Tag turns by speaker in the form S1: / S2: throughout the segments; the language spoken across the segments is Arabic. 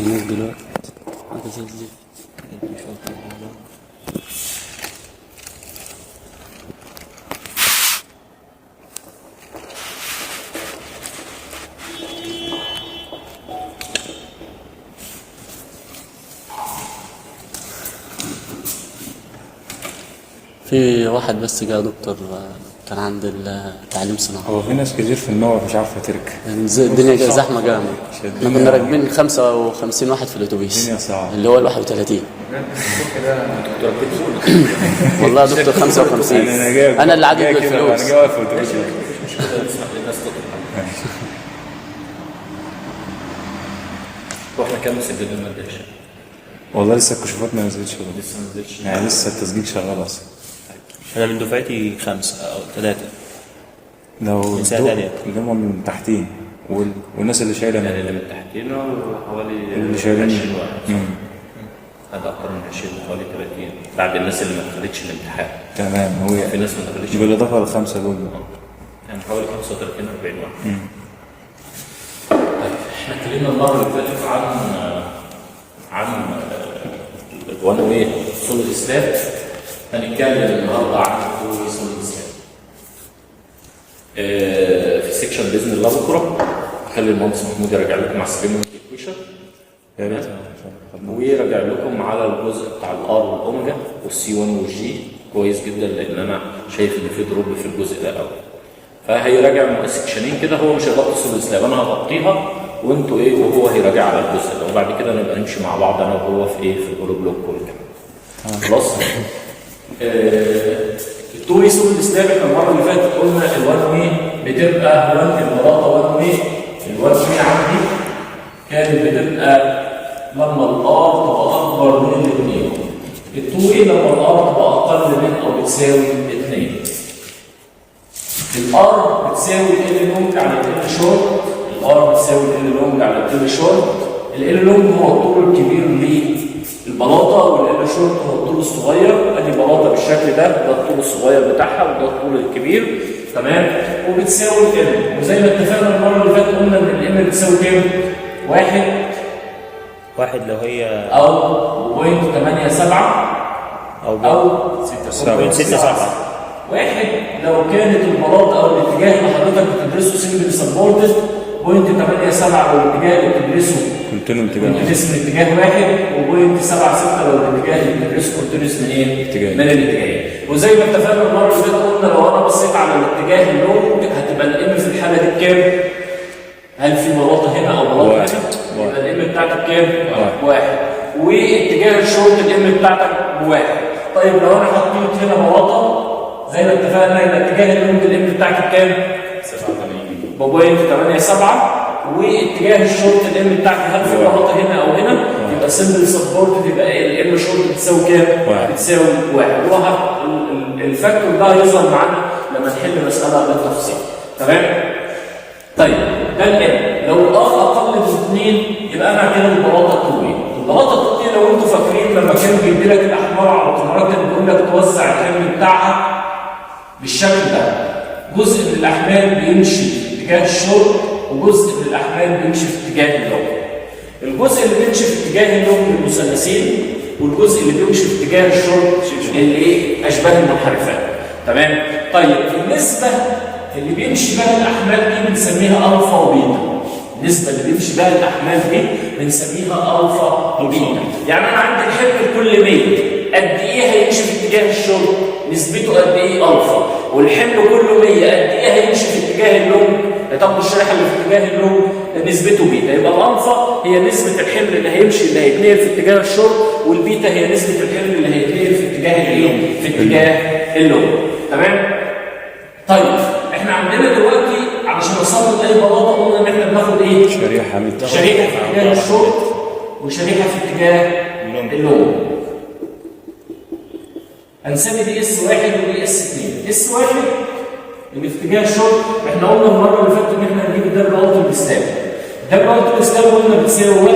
S1: الناس دلوقتي حاجة زي دي. في واحد بس جاء دكتور كان عند التعليم الصناعي.
S2: هو في ناس كتير في النور مش عارفه تركب.
S1: يعني الدنيا زحمه جامد. احنا كنا راكبين 55 واحد في الاتوبيس.
S2: الدنيا صعبه.
S1: اللي هو ال 31. والله يا دكتور 55. انا اللي عاجب بالفلوس.
S2: انا جاي واقف في الاتوبيس.
S3: واحنا كام مسجلين ما نزلش؟
S2: والله لسه الكشوفات ما نزلتش.
S3: لسه ما نزلش.
S2: يعني لسه التسجيل شغال اصلا.
S3: انا من دفعتي 5 أو 3.
S2: لو
S3: من سنة تانية.
S2: اللي هم من تحتين والناس اللي شايله
S3: يعني اللي من تحتينا حوالي
S2: اللي شايلين
S3: 20 واحد. هذا اكتر من 20 حوالي 30 بعد الناس اللي ما دخلتش الامتحان.
S2: تمام. هو
S3: في ناس ما دخلتش
S2: بالاضافه للخمسه دول.
S3: يعني حوالي 35 40 واحد. طيب احنا اتكلمنا المره اللي فاتت عن الوان وايه اصول الاسلام. هنتكلم النهارده عن اصول الاسلام. في سيكشن باذن الله بكره هخلي المهندس محمود يراجع لكم على السليم ايكويشن.
S2: يا ريت.
S3: ويراجع لكم على الجزء بتاع الار والاوميجا والسي 1 والجي كويس جدا لان انا شايف ان في دروب في الجزء ده قوي. فهيراجع سيكشنين كده، هو مش هيغطي اصول الاسلام، انا هغطيها وانتوا ايه وهو هيراجع على الجزء ده، وبعد كده نبقى نمشي مع بعض انا وهو في ايه في الهولو بلوك والكلام. خلاص. التو اصول الاسلام احنا المره اللي فاتت قلنا الوان وي بتبقى وان البلاطه وان وي. الوان وي عندي كانت بتبقى لما الار تبقى اكبر من الاثنين. التو ايه لما الار تبقى اقل من او بتساوي 2. الار بتساوي ال لونج على ال شورت. الار بتساوي ال لونج على ال شورت. ال لونج هو الطول الكبير للبلاطه والال شورت هو الطول الصغير. ادي بلاطه بالشكل ده الطول الصغير بتاعها وده الطول الكبير. تمام. وبتساوي ال، وزي ما اتفقنا المره اللي فاتت قلنا ان الام بتساوي كام؟ 1
S4: لو هي
S3: او 0.87 او
S4: 6.67.
S3: 1 لو كانت البلاطه او الاتجاه اللي حضرتك بتدرسه سنجل سبورتد 0.87 او الاتجاه اللي بتدرسه
S2: كونتينيوم
S3: كونتينيوس من اتجاه واحد و0.76 لو الاتجاه اللي بتدرسه كونتينيوس من ايه؟ من الاتجاهين. وزي ما اتفقنا المره اللي فاتت قلنا لو انا بصيت على الاتجاه اللونج هتبقى الام في الحاله دي بكام؟ هل في بلاطه هنا او بلاطه هنا؟ يبقى الام بتاعتك كام؟ 1. واتجاه الشورت الام بتاعتك ب1. طيب لو انا حطيت هنا بلاطه زي ما اتفقنا يبقى اتجاه اللونج الام بتاعتك بكام؟ 87. واتجاه الشورت الام بتاعتك هل في بلاطه هنا او هنا؟ يبقى سمبل سبورت يبقى الام شورت بتساوي كام؟ بتساوي 1. الفاكتور ده هيظهر معانا لما نحل مساله بالتفصيل. تمام؟ طيب ده الام. لو الار اقل من 2 يبقى انا كده البلاطه الطوليه. البلاطه الطوليه لو انتوا فاكرين لما كان بيدي لك الاحمر على الكاميرات كان بيقول لك توزع الحمل بتاعها بالشكل ده. جزء من الاحمال بيمشي في اتجاه الشورت وجزء من الاحمال بيمشي في اتجاه اللونج. الجزء اللي بيمشي في اتجاه اللونج المثلثين والجزء اللي بيمشي في اتجاه الشورت اللي ايه؟ اشباه المنحرفات. تمام؟ طيب النسبه اللي بيمشي بها الاحمال دي بنسميها الفا وبيتا. النسبه اللي بيمشي بها الاحمال دي بنسميها الفا وبيتا. يعني انا عندي الحمل كل 100 قد ايه هيمشي في اتجاه الشورت؟ نسبته قد ايه؟ الفا. والحمل كله 100 قد ايه هيمشي في اتجاه اللونج؟ طب الشريحه اللي في اتجاه اللونج نسبته بيتا. يبقى الالفا هي نسبه الحمل اللي هيمشي اللي هيتنقل في اتجاه الشورت، والبيتا هي نسبه الحمل اللي هيتنقل في اتجاه الايه؟ في اتجاه اللونج. تمام؟ طيب احنا عندنا دلوقتي علشان نصمم اي بلاطه قلنا ان احنا بناخد ايه؟
S2: شريحه
S3: في اتجاه الشورت وشريحه في اتجاه اللونج. هنسمي دي اس 1 ودي اس 2. اس 1 اللي في اتجاه الشورت احنا قلنا المره اللي فاتت ان احنا هنجيب الدبل اوت الاسلام. الدبل اوت الاسلام قلنا بتساوي 1.4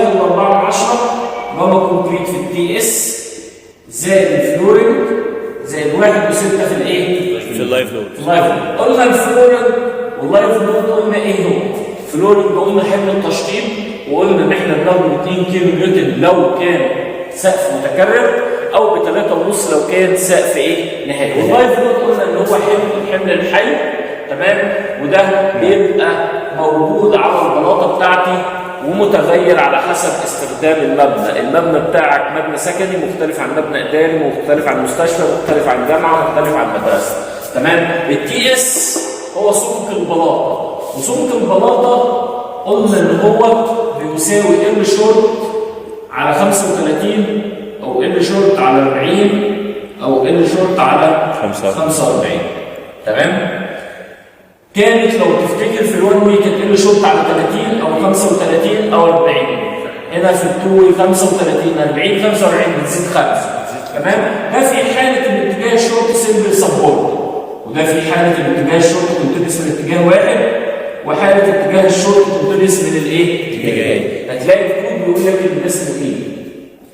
S3: جاما كونكريت في التي اس زائد الفلورنج زائد 1.6 في الايه؟
S4: في اللايف لود.
S3: قلنا الفلورنج واللايف لود قلنا ايه هو؟ فلورنج قلنا حمل التشطيب، وقلنا ان احنا بناخده 2 كيلو نيوتن لو كان سقف متكرر، او ب 3.5 لو كان سقف ايه؟ نهائي. واللايف لود قلنا ان هو حمل الحي، تمام؟ وده بيبقى موجود على البلاطه بتاعتي ومتغير على حسب استخدام المبنى. المبنى بتاعك مبنى سكني مختلف عن مبنى اداري، مختلف عن مستشفى، مختلف عن جامعه، مختلف عن مدرسه، تمام؟ التي اس هو سمك البلاطه، وسمك البلاطه قلنا ان هو بيساوي ال شورت على 35 او ال شورت على 40 او ال شورت على 45، تمام؟ كانت لو تفتكر في الوان وي كانت ال شورت على 30 او 35 او 40، هنا في التو وي 35 40 45 بتزيد 5، تمام؟ ده في حاله الاتجاه الشورت سيمبل سبورت، وده في حاله الاتجاه الشورت كونتينيوس من اتجاه واحد، وحاله اتجاه الشورت كونتينيوس من الايه؟ اتجاهين. هتلاقي الكود بيقول لك ان ده اسمه ايه؟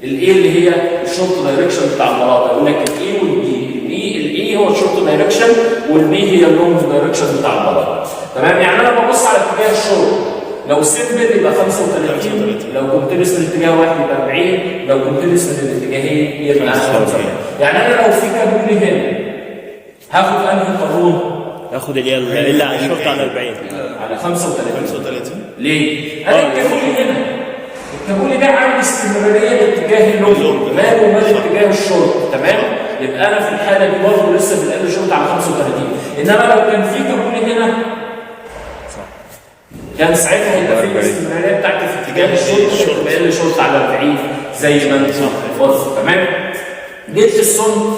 S3: الايه اللي هي الشورت دايركشن بتاع البلاطه، يقول لك الايه والبي. الايه هو الشورت دايركشن، والبي هي اللونج دايركشن بتاع البلاطه، تمام؟ يعني انا ببص على اتجاه الشورت، لو سيمبل يبقى 35، لو كونتينيوس من اتجاه واحد يبقى 40، لو كونتينيوس من الاتجاهين يبقى 45. يعني انا لو في كابولي هنا هاخد انهي قانون؟
S4: هاخد اللي على الشورت على 40
S3: على 35. ليه؟ انا الكابولي هنا، الكابولي ده عندي استمراريه باتجاه اللونج، ماله ومال اتجاه الشورت، تمام؟ يبقى انا في الحاله دي برضه لسه في الال شورت على 35، انما لو كان في كابولي هنا كان ساعتها هيبقى في الاستمراريه بتاعتي في اتجاه الشورت يبقى ال شورت على 40 زي ما انت قلت، تمام؟ جبت السمك،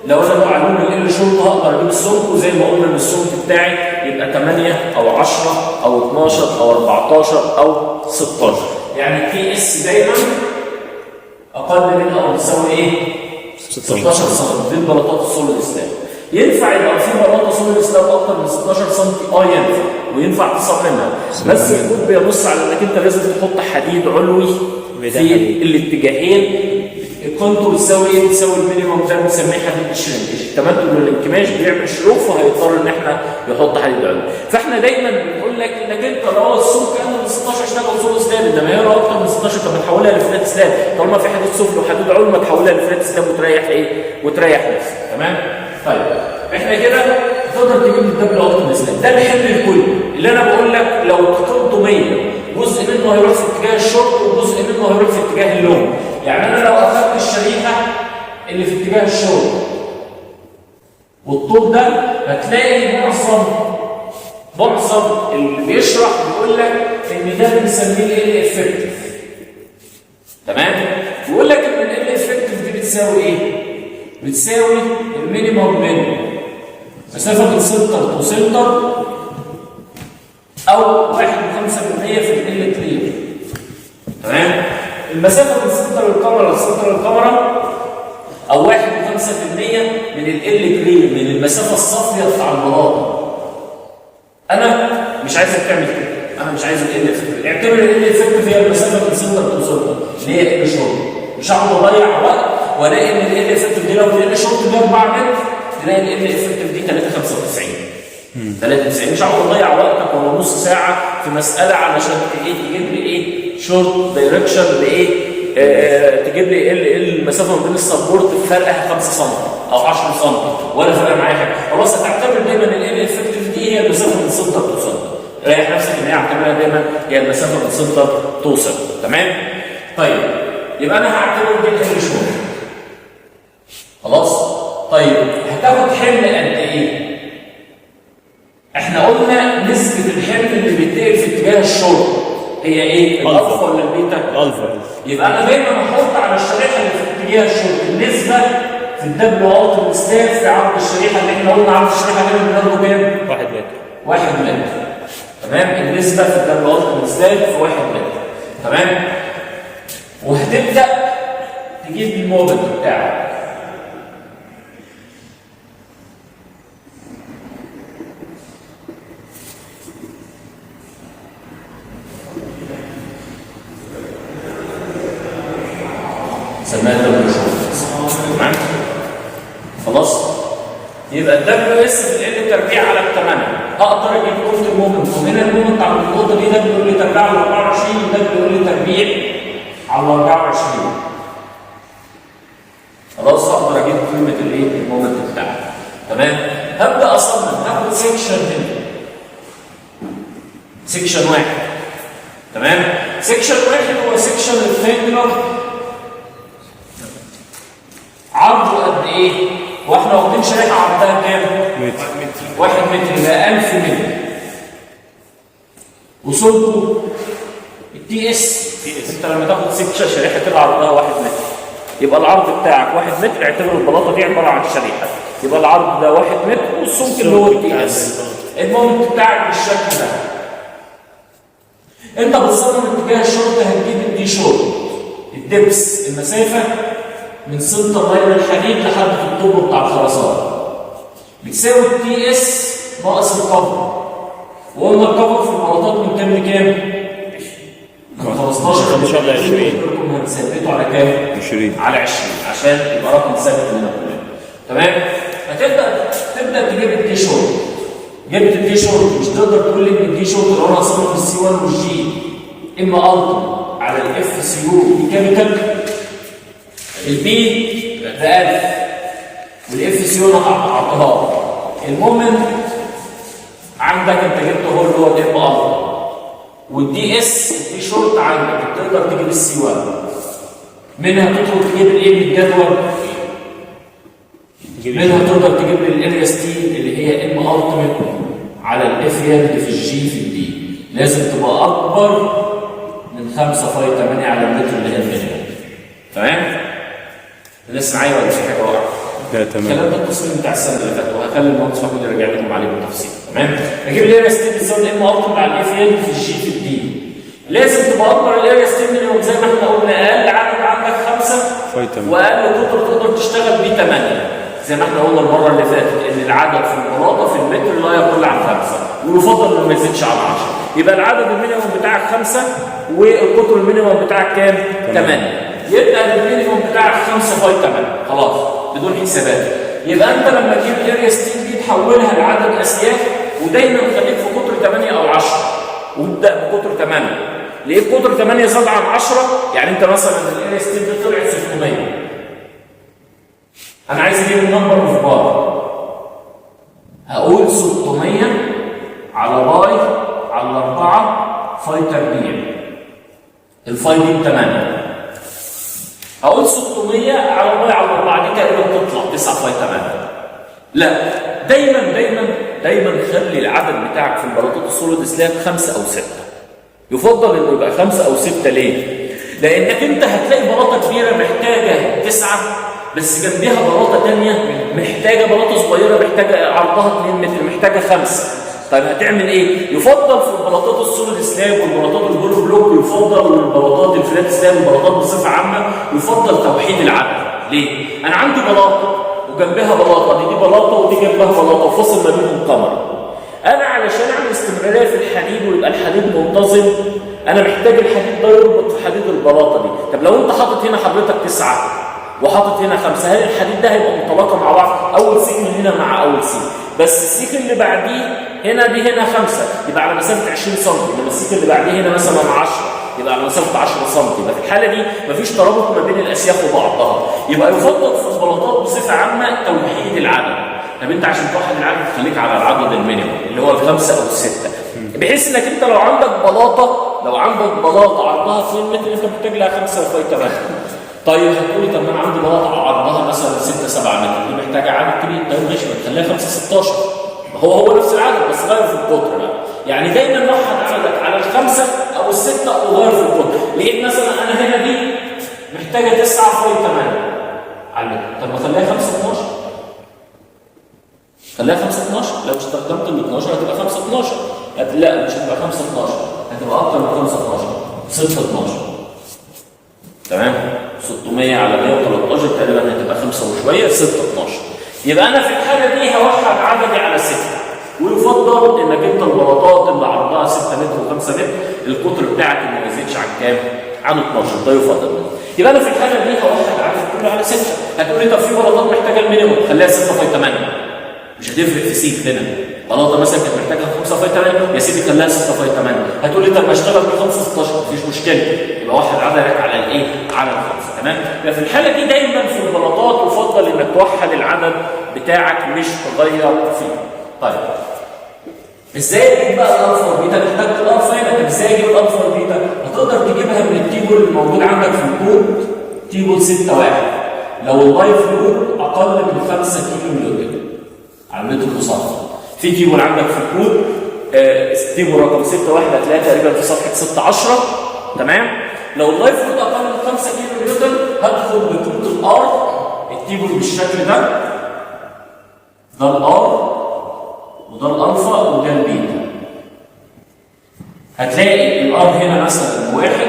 S3: لو انا معلوم ال شورت هقدر اجيب السمك، وزي ما قلنا ان السمك بتاعي يبقى 8 او 10 او 12 او 14 او 16، يعني تي اس دايما اقل من او بتساوي ايه؟ 16 سم. دي البلاطات السوليد سلاب. ينفع يبقى في بلاطه سوليد سلاب اكتر من 16 سم؟ ينفع، وينفع تصممها، بس الكود بيبص على انك انت لازم تحط حديد علوي في الاتجاهين. الكونتور بتساوي ايه؟ بتساوي المينيموم، ده بنسميه حديد الشرنكش. التمدد والانكماش بيعمل شروخ، وهيضطر ان احنا نحط حديد علوي. فاحنا دايما بنقول لك انك انت لو السمك كان من 16 اشتغل سوليد سلاب، انما هي اكتر من 16 طب تحولها لفلات سلاب، طالما في حديد سفلي وحديد علوي ما تحولها لفلات سلاب وتريح ايه؟ وتريح نفسك، تمام؟ طيب احنا كده تقدر تجيب الدبل التيمت سلاب، ده الحمل الكلي اللي انا بقول لك لو قيمته 100 جزء منه هيروح في اتجاه الشورت وجزء منه هيروح في اتجاه اللونج. يعني انا لو اخذت الشريحه اللي في اتجاه الشورت والطول ده، هتلاقي معظم اللي بيشرح بيقول لك ان ده بنسميه ال افكتيف، تمام؟ بيقول لك ان ال افكتيف دي بتساوي ايه؟ بتساوي المينيموم من مسافه السنتر تو سنتر او 1.5% في ال كلير، تمام؟ المسافه من سنتر الكاميرا لسنتر الكاميرا او 1.5% من ال كلير، من المسافه الصافيه بتاع البلاطه. انا مش عايزك تعمل كده، انا مش عايز ال افكتيف. اعتبر ال افكتيف هي المسافه من سنتر تو سنتر اللي هي ال شورت. مش هقعد اضيع وقت والاقي ان ال افكتيف دي لو ال شورت دي 4 متر تلاقي ال افكتيف دي 3.95. مش هقعد اضيع وقتك ولا نص ساعه في مساله علشان تجيب لي ايه؟ شورت دايركشن لايه؟ تجيب لي المسافه ما بين السبورت فرقها 5 سم او 10 سم ولا فرق معايا حاجه. خلاص هتعتبر دايما ان ال افكتيف دي هي المسافه من سنتر تو سنتر. ريح نفسك ان هي اعتبرها دايما هي المسافه من سنتر تو سنتر، تمام؟ طيب يبقى انا هعتبر دي ال شورت. خلاص؟ طيب هتاخد حمل قد ايه؟ احنا قلنا نسبة الحمل اللي بيتنقل في اتجاه الشورت هي ايه؟ الالفا ولا البيتا؟
S4: الالفا.
S3: يبقى انا دايما احط على الشريحه اللي في اتجاه الشورت النسبه في الدبل التيمت سلاب في عرض الشريحه اللي احنا قلنا عرض الشريحه دي بنضربه كام؟
S4: 1 متر.
S3: 1 متر، تمام؟ النسبه في الدبل التيمت سلاب في 1 متر، تمام؟ وهتبدا تجيب المومنت بتاعك. سماها دبليو شورت، تمام؟ خلاص؟ يبقى الدبليو اس في ال تربيع على 8 هقدر اجيب قيمه المومنت، وهنا المومنت على النقطه دي ده بيقول لي تربيع على 24 وده بيقول لي تربيع على 24. خلاص هقدر اجيب قيمه الايه؟ المومنت بتاعي. تمام؟ هبدا اصمم، هاخد سيكشن هنا. سيكشن واحد. تمام؟ سيكشن واحد هو سيكشن ريكتانجلر عرضه قد ايه؟ واحنا واخدين شريحه عرضها كام؟ 1 متر يبقى 1000 متر. وصلته التي اس. انت لما تاخد سيكشن شريحه كده عرضها 1 متر يبقى العرض بتاعك 1 متر، اعتبر البلاطه دي عباره عن شريحه، يبقى العرض ده 1 متر والسمك اللي هو التي اس. المومنت بتاعك بالشكل ده. انت بتصمم اتجاه الشورت هتجيب الدي شورت، الدبس المسافه من سنتر لاين الحديد لحد الطوب بتاع الخرسانه بتساوي التي اس ناقص الكفر. وقلنا الكفر في البلاطات من كام لكام؟ من 15 ل 20. هنثبته على كام؟
S2: 20
S3: على 20 عشان يبقى رقم ثابت لنا كلنا. تمام؟ تبدا تجيب الدي شورت. جبت الدي شورت مش تقدر تقول لي ان الدي شورت لو انا هصمم في السي 1 والجي اما التو على الاف سي يو ميكانيكال، البي ب 1000 والاف سي يو انا حطيتها. المومنت عندك انت جبته هو اللي هو الام التو، والدي اس الدي شورت عندك تقدر تجيب السي 1 منها تدخل تجيب الايه من الجدول، منها تقدر تجيب الاريا ستيل اللي هي ام التيميت على الاف اللي في الجي في الدي، لازم تبقى اكبر من 5.8 على المتر اللي هي المينيموم. تمام؟ الناس معايا ولا في حاجه واقعه؟
S2: لا تمام.
S3: الكلام ده التصميم بتاع السنه اللي فاتت وهخلي المهندس محمود يرجع لكم عليه بالتفصيل. تمام؟ اجيب الاريا ستيل بتساوي الام التيميت على الاف في الجي في الدي. لازم تبقى اكبر الاريا ستيل منهم زي ما احنا قلنا، اقل عدد عندك 5 واقل قطر تقدر تشتغل بيه 8. زي ما احنا قلنا المره اللي فاتت ان العدد في البلاطه في المتر لا يقل عن 5 ويفضل انه ما يزيدش عن 10. يبقى العدد المينيموم بتاعك 5 والقطر المينيموم بتاعك كام؟ 8. يبقى المينيموم بتاعك 5.8 خلاص بدون حسابات. يبقى انت لما تجيب الاريا ستيل دي تحولها لعدد اسياف ودايما خليك في قطر 8 او 10 وابدا بقطر 8. ليه قطر 8 زاد عن 10؟ يعني انت مثلا الاريا ستيل دي طلعت 600، انا عايز اجيب النمبر اوف بار، هقول 600 على باي على 4 فاي تربيع، الفاي دي ب 8. هقول 600 على باي على 4 دي تقريبا تطلع 9 فاي 8. لا، دايما خلي العدد بتاعك في البلاطات السوليد سلاب 5 أو 6. يفضل انه يبقى 5 أو 6. ليه؟ لانك انت هتلاقي بلاطه كبيره محتاجه 9 بس جنبيها بلاطه ثانيه محتاجه بلاطه صغيره محتاجه عرضها 2 متر محتاجه 5. طيب هتعمل ايه؟ يفضل في البلاطات السوليد سلاب والبلاطات الهولو بلوك، يفضل والبلاطات الفلات سلاب والبلاطات بصفه عامه يفضل توحيد العدد. ليه؟ انا عندي بلاطه وجنبها بلاطه، دي بلاطه ودي جنبها بلاطه وفاصل ما بينهم كاميرا. انا علشان اعمل استمراريه في الحديد ويبقى الحديد منتظم انا محتاج الحديد ده يربط في حديد البلاطه دي. طب لو انت حاطط هنا حضرتك 9 وحاطط هنا 5، هل الحديد ده هيبقى متلاقى مع بعض؟ اول سيك من هنا مع اول سيك، بس السيك اللي بعديه هنا دي هنا 5 يبقى على مسافه 20 سم، انما السيك اللي بعديه هنا مثلا 10 يبقى على مسافه 10 سم. يبقى في الحاله دي مفيش ترابط ما بين الاسياخ وبعضها. يبقى يفضل في البلاطات بصفه عامه توحيد العدد. طب انت عشان توحد العدد خليك على العدد المينيموم اللي هو ال5 او ال6، بحيث انك انت لو عندك بلاطه عرضها 2 متر انت محتاج لها 5 وفاي 8. طيب هتقولي طب ما انا عندي بلاطه عرضها مثلا 6 7 متر دي محتاجه عدد كبير. طيب ماشي نخليها 5 16. هو نفس العدد بس غير في القطر بقى. يعني دايما وحد عددك على ال5 او ال6 وغير في القطر. لقيت مثلا انا هنا دي محتاجه 9 فاي 8 على المتر، طب ما خليها 5 12. خليها 5 12. لو استخدمت ال 12 هتبقى 5 12. لا مش هتبقى 5 12، هتبقى اكتر من 5 12 6 12. تمام؟ 600 على 113 تقريبا هتبقى 5 وشويه 6 12. يبقى انا في الحاله دي هوحد عددي على 6. ويفضل انك انت البلاطات اللي عرضها 6 متر و5 متر القطر بتاعك ما يزيدش عن كام؟ عن 12. ده يفضل. يبقى انا في الحاله دي هوحد عدد كله على 6. هتقول لي طب في بلاطات محتاجه المينيموم خليها 6 في 8 مش هتفرق في سيك هنا. بلاطه مثلا كانت محتاجه 5 فاي 8 يا سيدي كان لها 6 فاي 8. هتقول لي طب ما اشتغل ب 5 16 مفيش مشكله، يبقى واحد عددك على الايه؟ على الخمسه. تمام؟ يبقى في الحاله دي دايما في البلاطات يفضل انك توحد العدد بتاعك مش تغير فيه. طيب ازاي اجيب بقى الالفا والبيتا؟ محتاج الالفا هنا، طب ازاي اجيب الالفا والبيتا؟ هتقدر تجيبها من التيبل اللي موجود عندك في الكود، تيبل 6 1 لو اللايف لود اقل من 5 كيلو نيوتن على المتر المسطح. في تيبل عندك في الكود تيبل رقم 6 1 هتلاقيها تقريبا في صفحه 16. تمام؟ لو اللايف لود اقل من 5 كيلو نيوتن هدخل بكود الار، التيبل بالشكل ده، ده الار وده الالفا وده البيتا. هتلاقي الار هنا مثلا واحد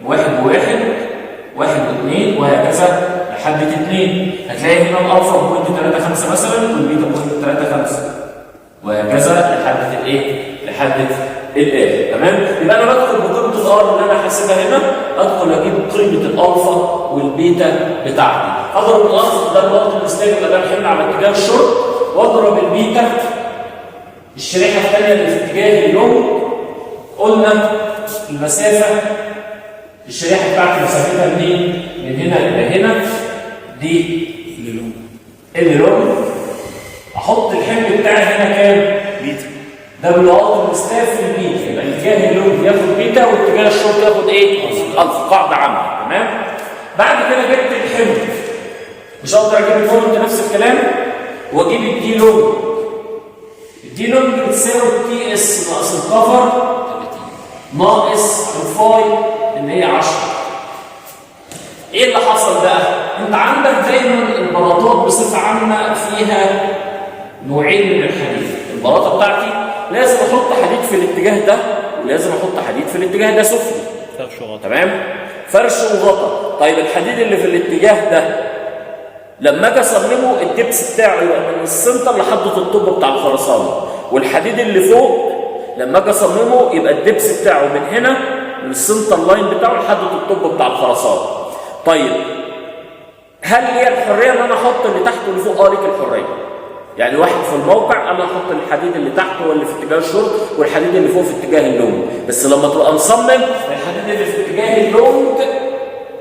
S3: بواحد، واحد واثنين وهكذا لحد 2. هتلاقي هنا الالفا بوينت 3.5 مثلا والبيتا بوينت 3.5 وهكذا لحد الايه؟ لحد الايه. تمام؟ يبقى انا بدخل بقيمه الار اللي انا حاسبها هنا، ادخل اجيب قيمه الالفا والبيتا بتاعتي. اضرب الالفا ده الوقت المستهلك ده الحمل على اتجاه الشرط، واضرب البيتا الشريحه الثانيه اللي في اتجاه اللونج. قلنا المسافه الشريحه بتاعتي مسافتها منين؟ من هنا الى هنا، دي اللي لونج. احط الحمل بتاعي هنا كام؟ بيتا. ده بالوقت المستهلك في البيتا، يبقى اتجاه اللونج ياخد بيتا واتجاه الشرط ياخد ايه؟ الفا، قاعده عامه. تمام؟ بعد كده جبت الحمل، مش هقدر اجيب المومنت نفس الكلام واجيب الدي لونج. الدي لونج بتساوي تي اس ناقص الكفر ناقص الفاي اللي هي 10. ايه اللي حصل بقى؟ انت عندك دايما البلاطات بصفه عامه فيها نوعين من الحديد. البلاطه بتاعتي لازم احط حديد في الاتجاه ده ولازم احط حديد في الاتجاه ده سفلي.
S4: فرش وغطا.
S3: تمام؟ فرش وغطا. طيب الحديد اللي في الاتجاه ده لما اجي اصممه الدبس بتاعه يبقى من السنتر لحد الطب بتاع الخرسانه، والحديد اللي فوق لما اجي اصممه يبقى الدبس بتاعه من هنا من السنتر لاين بتاعه لحد الطب بتاع الخرسانه. طيب هل لي الحريه ان انا احط اللي تحت واللي فوق؟ ليك الحريه. يعني واحد في الموقع انا احط الحديد اللي تحت هو اللي في اتجاه الشرط والحديد اللي فوق في اتجاه اللونج، بس لما تبقى مصمم الحديد اللي في اتجاه اللونج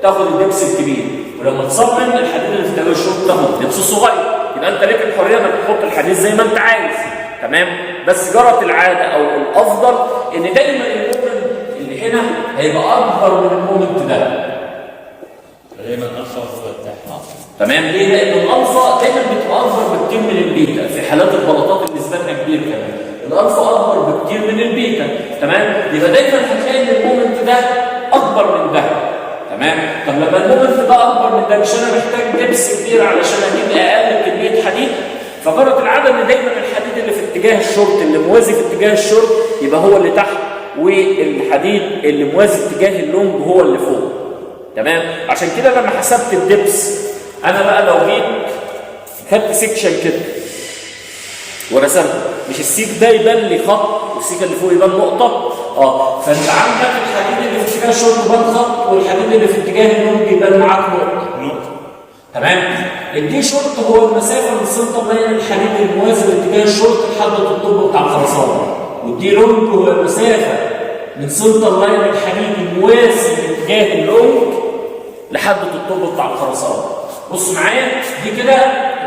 S3: تاخد الدبس الكبير، ولما تصمم الحديد اللي في اتجاه الشرط تاخد الدبس الصغير. يبقى انت ليك الحريه انك تحط الحديد زي ما انت عايز. تمام؟ بس جرت العاده او الافضل ان دايما المومنت اللي هنا هيبقى اكبر من المومنت ده.
S4: دايما الفا تحت.
S3: تمام؟ ليه؟ لان الالفا دايما بتبقى اكبر بكتير من البيتا، في حالات البلاطات اللي نسبتها كبير كمان. الالفا اكبر بكتير من البيتا. تمام؟ يبقى دايما هتلاقي ان المومنت ده اكبر من ده. تمام؟ طب لما المومنت ده اكبر من ده مش انا محتاج دبس كبير علشان اجيب اقل كميه حديد؟ فجرت العاده ان دايما الحديد اللي في اتجاه الشرط اللي موازي في اتجاه الشرط يبقى هو اللي تحت، والحديد اللي موازي اتجاه اللونج هو اللي فوق. تمام؟ عشان كده لما حسبت الدبس انا بقى لو جيت خدت سيكشن كده ورسمت، مش السيك ده يبان لي خط والسيك اللي فوق يبان نقطه؟ فانت عندك الحديد اللي في اتجاه الشرط يبان خط والحديد اللي في اتجاه اللونج يبان معاك نقطه. تمام؟ الدي شورت هو المسافه من سنتر لاين الحديد الموازي لاتجاه الشورت لحد الطب بتاع الخرسانه، والدي لونج هو المسافه من سنتر لاين الحديد الموازي لاتجاه اللونج لحد الطب بتاع الخرسانه. بص معايا دي كده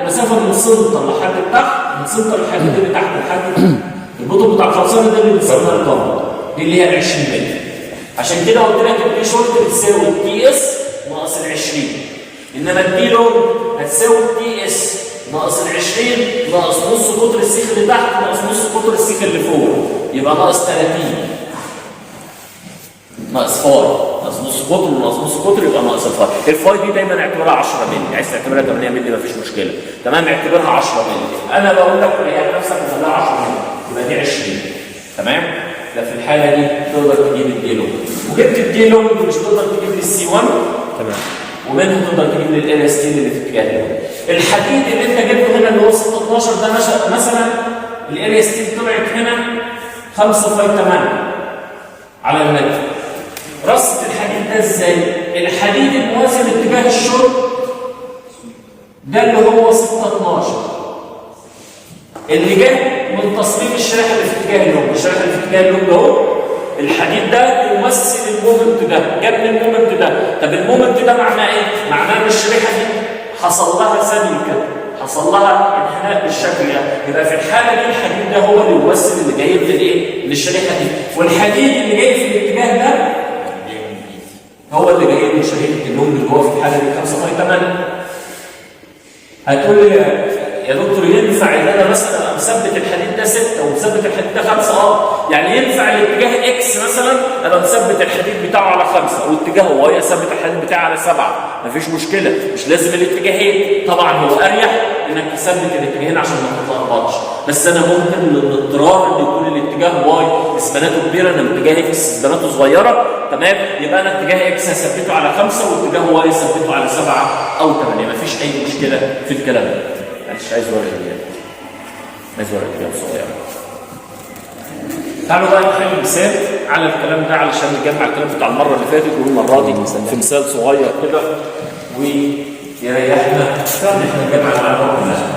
S3: المسافه من السنتر لحد تحت، من سنتر الحديد اللي تحت لحد البطن بتاع الخرسانه ده اللي بنسميها القمر، دي اللي هي ال 20 متر. عشان كده قلت لك الدي شورت بتساوي التي اس ناقص ال 20، انما الدي لونج هتساوي التي اس ناقص ال 20 ناقص نص قطر السيخ اللي تحت ناقص نص قطر السيخ اللي فوق، يبقى ناقص 30 ناقص فاي، ناقص نص قطر وناقص نص قطر يبقى ناقص الفاي. الفاي دي دايما اعتبرها 10 مللي، عايز تعتبرها 8 مللي مفيش مشكله. تمام؟ اعتبرها 10 مللي. انا بقول لك ريح نفسك وخليها 10 مللي يبقى دي 20. تمام؟ ده في الحاله دي تقدر تجيب الدي لونج، وجبت الدي لونج مش تقدر تجيب لي السي 1. تمام؟ ومنها تقدر تجيب لي ال اس تي اللي في اتجاه الحديد اللي انت جبته هنا اللي هو 612 ده مثلا ال اس تي طلعت هنا 5 فاي 8 على المتر. رصة الحديد ده ازاي؟ الحديد الموازي لاتجاه الشرط ده اللي هو 612 اللي جاي من تصميم الشريحه اللي في اتجاه اللوب، الشريحه اللي في اتجاه اللوب اهو، الحديد ده يمثل المومنت ده، جاب من المومنت ده. طب المومنت ده معناه ايه؟ معناه ان الشريحه دي حصل لها ثانيه كده، حصل لها انحناء بالشكل ده. يبقى في الحاله دي الحديد ده هو اللي يمثل اللي جاي للايه؟ للشريحه دي. والحديد اللي جاي في الاتجاه ده هو اللي جاي من شريحه اللوب اللي هو في الحاله دي 5 باي 8. هتقول لي يا دكتور ينفع ان انا مثلا مثبت الحديد ده 6 ومثبت الحديد ده 5؟ يعني ينفع الاتجاه اكس مثلا انا مثبت الحديد بتاعه على 5 واتجاه واي اثبت الحديد بتاعه على 7، مفيش مشكله، مش لازم الاتجاهين. طبعا هو اريح انك تثبت الاتجاهين عشان ما تتلخبطش، بس انا ممكن للاضطرار ان يكون الاتجاه واي اسباناته كبيره، انا اتجاه اكس اسباناته صغيره، تمام؟ يبقى انا اتجاه اكس هثبته على 5 واتجاه واي هثبته على 7 أو 8، مفيش اي مشكله في الكلام ده. مش عايز ورقه كبيره، عايز ورقه كبيره صغيره. تعالوا بقى نحل مثال على الكلام ده علشان نجمع الكلام بتاع المره اللي فاتت والمره دي في مثال صغير كده ويريحنا ان احنا نجمع المعلومات كلها.